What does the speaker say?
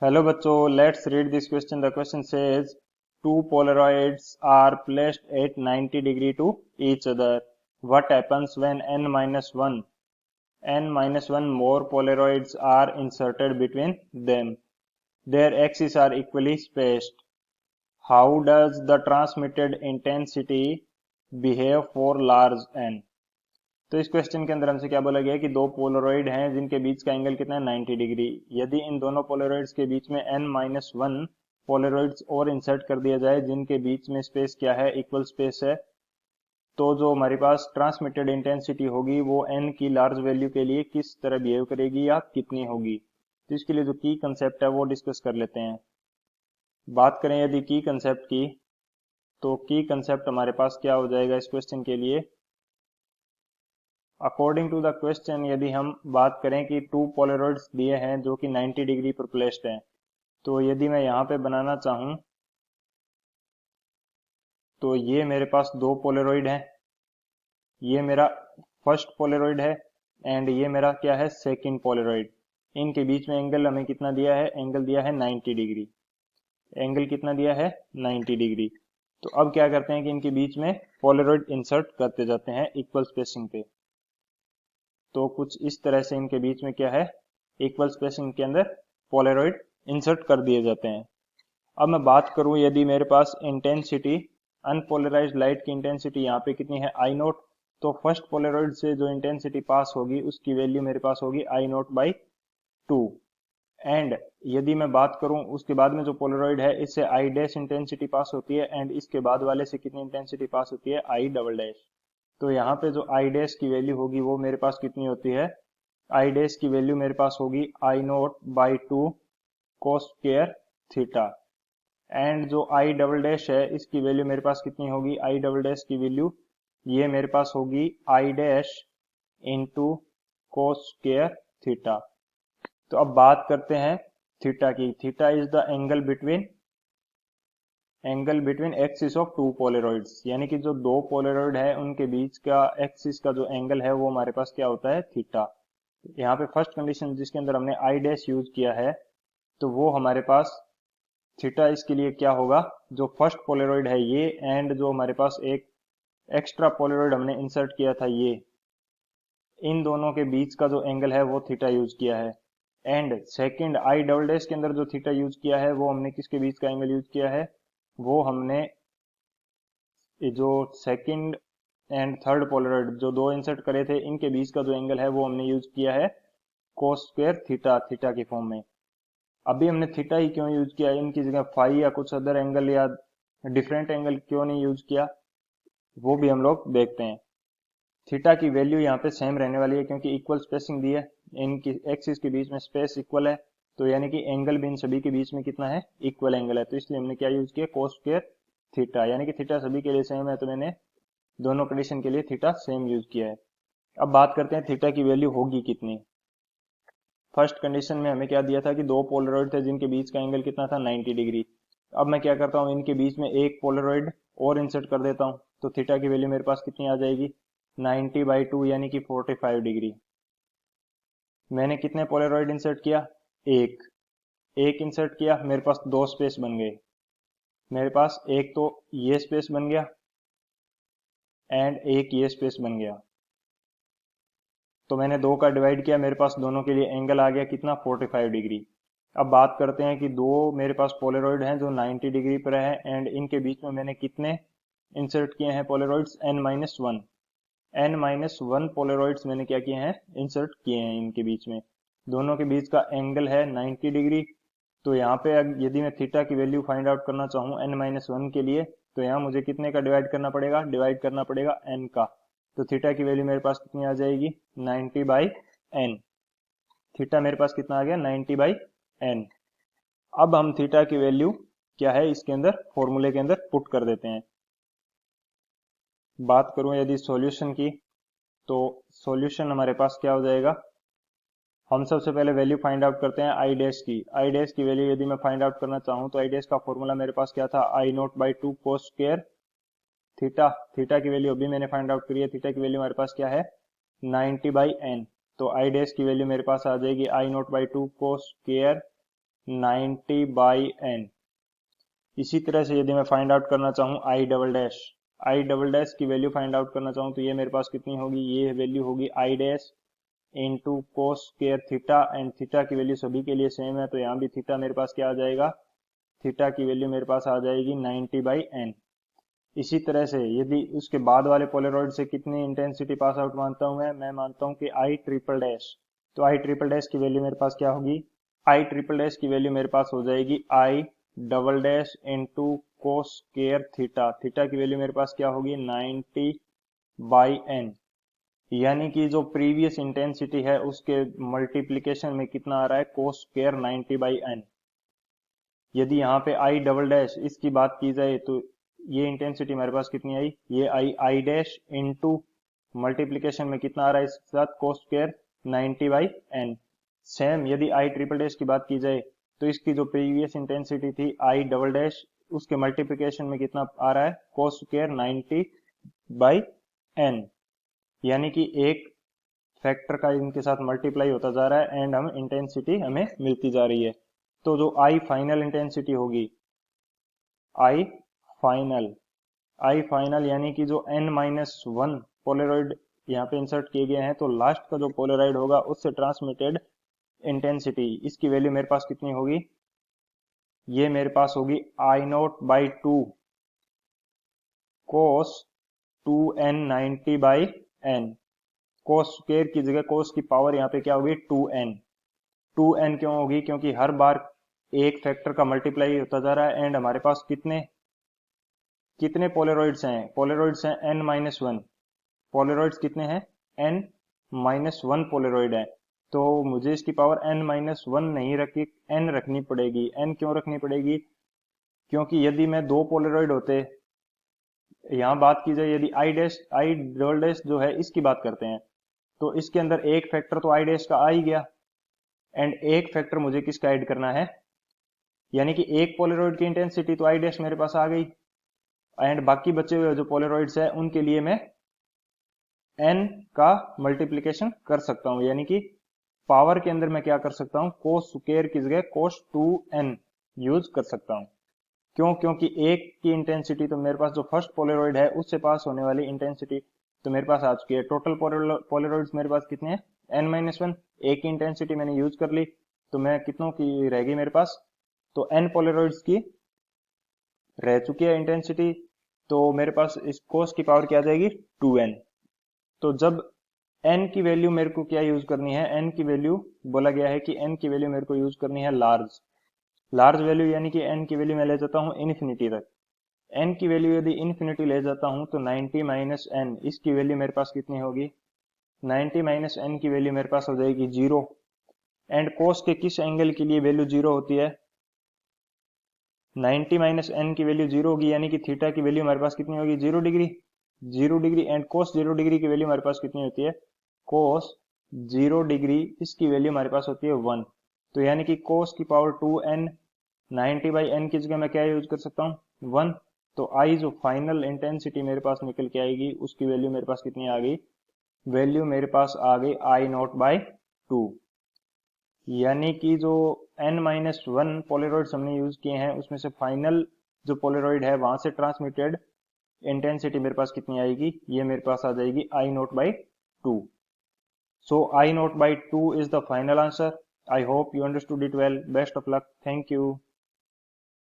Hello बच्चों, let's read this question. The question says two Polaroids are placed at 90 degree to each other. What happens when n-1 more Polaroids are inserted between them? Their axes are equally spaced. How does the transmitted intensity behave for large n? तो इस question के अंदर हमसे क्या बोला गया है कि दो पोलरॉइड हैं जिनके बीच का एंगल कितना है 90 डिग्री। यदि इन दोनों पोलरॉइड्स के बीच में n-1 पोलरॉइड्स और इंसर्ट कर दिया जाए जिनके बीच में स्पेस क्या है, इक्वल स्पेस है, तो जो हमारे पास ट्रांसमिटेड इंटेंसिटी होगी वो n की लार्ज वैल्यू के लिए किस तरह बिहेव करेगी या कितनी होगी। तो इसके लिए जो की कंसेप्ट है वो डिस्कस कर लेते हैं। बात करें यदि की कंसेप्ट की, तो की कंसेप्ट हमारे पास क्या हो जाएगा इस क्वेश्चन के लिए। अकॉर्डिंग टू द क्वेश्चन यदि हम बात करें कि टू पोलरॉइड्स दिए हैं जो कि 90 डिग्री पर प्लेस्ड हैं, तो यदि मैं यहाँ पे बनाना चाहूँ तो ये मेरे पास दो पोलरॉइड हैं, ये मेरा फर्स्ट पोलरॉइड है एंड ये मेरा क्या है, सेकंड पोलरॉइड। इनके बीच में एंगल हमें कितना दिया है, एंगल दिया है 90 डिग्री। एंगल कितना दिया है, 90 डिग्री। तो अब क्या करते हैं कि इनके बीच में पोलरॉइड इंसर्ट करते जाते हैं इक्वल स्पेसिंग पे। तो कुछ इस तरह से इनके बीच में क्या है, इक्वल स्पेसिंग के अंदर पोलरॉइड इंसर्ट कर दिए जाते हैं। अब मैं बात करूं यदि मेरे पास इंटेंसिटी, अनपोलराइज्ड लाइट की इंटेंसिटी यहाँ पे कितनी है, आई नोट, तो फर्स्ट पोलरॉइड से जो इंटेंसिटी पास होगी उसकी वैल्यू मेरे पास होगी आई नोट बाई 2। एंड यदि मैं बात करूं उसके बाद में जो पोलरॉइड है इससे आई डैश इंटेंसिटी पास होती है एंड इसके बाद वाले से कितनी इंटेंसिटी पास होती है, आई डबल डैश। तो यहाँ पे जो आई डैश की वैल्यू होगी वो मेरे पास कितनी होती है, आई डैश की वैल्यू मेरे पास होगी I naught by 2 cos square theta. And जो आई डबल डैश है इसकी वैल्यू मेरे पास कितनी होगी, आई डबल डैश की वैल्यू ये मेरे पास होगी I dash into cos square theta. तो अब बात करते हैं थीटा की। Theta is the angle between axis of two polaroids, यानी कि जो दो पोलरॉइड है उनके बीच का एक्सिस का जो एंगल है वो हमारे पास क्या होता है, थीटा। यहाँ पे फर्स्ट कंडीशन जिसके अंदर हमने आई डैश यूज किया है तो वो हमारे पास थीटा इसके लिए क्या होगा, जो फर्स्ट पोलरॉइड है ये एंड जो हमारे पास एक एक्स्ट्रा पोलरॉइड हमने इंसर्ट किया था ये, इन दोनों के बीच का जो एंगल है वो थीटा यूज किया है। And second I double dash के अंदर जो थीटा यूज किया है वो हमने किसके बीच का एंगल यूज किया है, वो हमने जो सेकंड एंड थर्ड पोलरॉइड जो दो इंसर्ट करे थे इनके बीच का जो एंगल है वो हमने यूज किया है कोस स्क्वायर थीटा, थीटा की फॉर्म में। अभी हमने थीटा ही क्यों यूज किया, इनकी जगह फाई या कुछ अदर एंगल या डिफरेंट एंगल क्यों नहीं यूज किया, वो भी हम लोग देखते हैं। थीटा की वैल्यू यहाँ पे सेम रहने वाली है क्योंकि इक्वल स्पेसिंग दी है, इनकी एक्सिस के बीच में स्पेस इक्वल है, तो यानी कि एंगल भी इन सभी के बीच में कितना है, इक्वल एंगल है। तो इसलिए हमने क्या यूज किया, कोस स्क्वायर थीटा, यानी कि थीटा सभी के लिए सेम है तो मैंने दोनों कंडीशन के लिए थीटा सेम यूज किया है। अब बात करते हैं थीटा की वैल्यू होगी कितनी। फर्स्ट कंडीशन में हमें क्या दिया था कि दो पोलरॉइड थे जिनके बीच का एंगल कितना था, 90 डिग्री। अब मैं क्या करता हूँ, इनके बीच में एक पोलरॉइड और इंसर्ट कर देता हूँ, तो थीटा की वैल्यू मेरे पास कितनी आ जाएगी, 90 बाई 2 यानी कि 45 डिग्री। मैंने कितने पोलरॉइड इंसर्ट किया, एक इंसर्ट किया, मेरे पास दो स्पेस बन गए। मेरे पास एक तो ये स्पेस बन गया एंड एक ये स्पेस बन गया, तो मैंने दो का डिवाइड किया, मेरे पास दोनों के लिए एंगल आ गया कितना, 45 डिग्री। अब बात करते हैं कि दो मेरे पास पोलरॉइड हैं जो 90 डिग्री पर है एंड इनके बीच में मैंने कितने इंसर्ट किए हैं पोलरॉइड्स, n-1 पोलरॉइड्स मैंने क्या किए हैं, इंसर्ट किए हैं इनके बीच में। दोनों के बीच का एंगल है 90 डिग्री। तो यहाँ पे यदि मैं थीटा की वैल्यू फाइंड आउट करना चाहूँ n-1 के लिए, तो यहाँ मुझे कितने का डिवाइड करना पड़ेगा, डिवाइड करना पड़ेगा n का। तो थीटा की वैल्यू मेरे पास कितनी आ जाएगी, 90 बाई n। थीटा मेरे पास कितना आ गया, 90 बाई n। अब हम थीटा की वैल्यू क्या है इसके अंदर फॉर्मूले के अंदर पुट कर देते हैं। बात करूं यदि सॉल्यूशन की, तो सॉल्यूशन हमारे पास क्या हो जाएगा, हम सबसे पहले वैल्यू फाइंड आउट करते हैं आई डैश की। आई डैश की वैल्यू यदि मैं फाइंड आउट करना चाहूं तो आई डैश का फॉर्मूला मेरे पास क्या था, I naught by 2 cos square theta. Theta की वैल्यू अभी मैंने फाइंड आउट करी है, थीटा की वैल्यू हमारे पास क्या है, 90 बाई n। तो आई डैश की वैल्यू मेरे पास आ जाएगी I naught by 2 cos square 90/n। इसी तरह से यदि मैं फाइंड आउट करना चाहूँ आई डबल डैश की वैल्यू फाइंड आउट करना चाहूँ तो ये मेरे पास कितनी होगी, ये वैल्यू होगी I dash into cos square theta, and theta की वैल्यू सभी के लिए सेम है तो यहाँ भी थीटा मेरे पास क्या आ जाएगा, थीटा की वैल्यू मेरे पास आ जाएगी 90/n। इसी तरह से यदि उसके बाद वाले पोलरॉइड से कितनी इंटेंसिटी पास आउट मानता हूं मैं मानता हूं कि आई ट्रिपल डैश, तो आई ट्रिपल डैश की वैल्यू मेरे पास क्या होगी, आई ट्रिपल डैश की वैल्यू मेरे पास हो जाएगी आई double dash into cos square theta, theta की वैल्यू मेरे पास क्या होगी 90/n। यानी कि जो प्रीवियस इंटेंसिटी है उसके मल्टीप्लीकेशन में कितना आ रहा है, कोस स्क्वायर 90/n। यदि यहाँ पे आई डबल डैश इसकी बात की जाए तो ये इंटेंसिटी हमारे पास कितनी आई, ये आई आई डैश इंटू मल्टीप्लीकेशन में कितना आ रहा है इसके साथ, कोस स्क्वायर 90/n। सेम यदि आई ट्रिपल डैश की बात की जाए तो इसकी जो प्रीवियस इंटेंसिटी थी आई डबल डैश उसके मल्टीप्लीकेशन में कितना आ रहा है, कोस स्क्वायर 90/n। यानी कि एक फैक्टर का इनके साथ मल्टीप्लाई होता जा रहा है एंड हम इंटेंसिटी हमें मिलती जा रही है। तो जो आई फाइनल इंटेंसिटी होगी, आई फाइनल, आई फाइनल यानी कि जो n-1 पोलरॉइड यहाँ पे इंसर्ट किए गए हैं तो लास्ट का जो पोलरॉइड होगा उससे ट्रांसमिटेड इंटेंसिटी, इसकी वैल्यू मेरे पास कितनी होगी, ये मेरे पास होगी I0/2 कोस 2n 90/n। कोस स्क्वायर की जगह कोस की पावर यहाँ पे क्या होगी 2n। 2n क्यों होगी, क्योंकि हर बार एक फैक्टर का मल्टीप्लाई होता जा रहा है एंड हमारे पास कितने कितने पोलरॉइड्स हैं, पोलरॉइड्स हैं n-1। पोलरॉइड्स कितने हैं, n-1 पोलरॉइड है, तो मुझे इसकी पावर n-1 नहीं रखी, n रखनी पड़ेगी। n क्यों रखनी पड़ेगी, क्योंकि यदि मैं दो पोलरॉइड होते, यहाँ बात की जाए यदि आई डबल डैश जो है इसकी बात करते हैं तो इसके अंदर एक फैक्टर तो आई डैश का आ ही गया एंड एक फैक्टर मुझे किसका ऐड करना है, यानी कि एक पोलरॉइड की इंटेंसिटी तो आई डैश मेरे पास आ गई एंड बाकी बचे हुए जो पोलरॉइड्स है उनके लिए मैं n का मल्टीप्लिकेशन कर सकता हूं, यानी कि पावर के अंदर मैं क्या कर सकता हूं, कोस स्क्वायर की जगह कोस 2n यूज कर सकता हूं। क्यों, क्योंकि एक की इंटेंसिटी तो मेरे पास जो फर्स्ट पोलरॉइड है उससे पास होने वाली इंटेंसिटी तो मेरे पास आ चुकी है। टोटल पोलरॉइड्स मेरे पास कितने हैं, n-1, एक की इंटेंसिटी मैंने यूज कर ली तो मैं कितनों की रहेगी मेरे पास, तो n पोलरॉइड्स की रह चुकी है इंटेंसिटी, तो मेरे पास इस कोस की पावर क्या आ जाएगी 2n। तो जब n की वैल्यू मेरे को क्या यूज करनी है, n की वैल्यू बोला गया है कि n की वैल्यू मेरे को यूज करनी है लार्ज वैल्यू, यानी कि n की वैल्यू मैं ले जाता हूं इन्फिनिटी तक। n की वैल्यू यदि इन्फिनिटी ले जाता हूं तो 90-n, इसकी वैल्यू मेरे पास कितनी होगी, 90-n की वैल्यू मेरे पास हो जाएगी 0। एंड कोस के किस एंगल के लिए वैल्यू 0 होती है, 90-n की वैल्यू 0 होगी, यानी कि थीटा की वैल्यू हमारे पास कितनी होगी 0 degree, 0 degree and cos 0 degree की वैल्यू हमारे पास कितनी होती है, कोस 0 डिग्री इसकी वैल्यू हमारे पास होती है 1। तो यानी कि कोस की पावर 2n 90/n की जगह मैं क्या यूज कर सकता हूँ 1। तो आई जो फाइनल इंटेंसिटी मेरे पास निकल के आएगी उसकी वैल्यू मेरे पास कितनी आ गई, वैल्यू मेरे पास आ गई I0/2। यानी कि जो n-1 पोलरॉइड्स हमने यूज किए हैं उसमें से फाइनल जो पोलरॉइड है वहां से ट्रांसमिटेड इंटेंसिटी मेरे पास कितनी आएगी, ये मेरे पास आ जाएगी I0/2। So I0/2 is the final answer. I hope you understood it well. Best of luck. Thank you.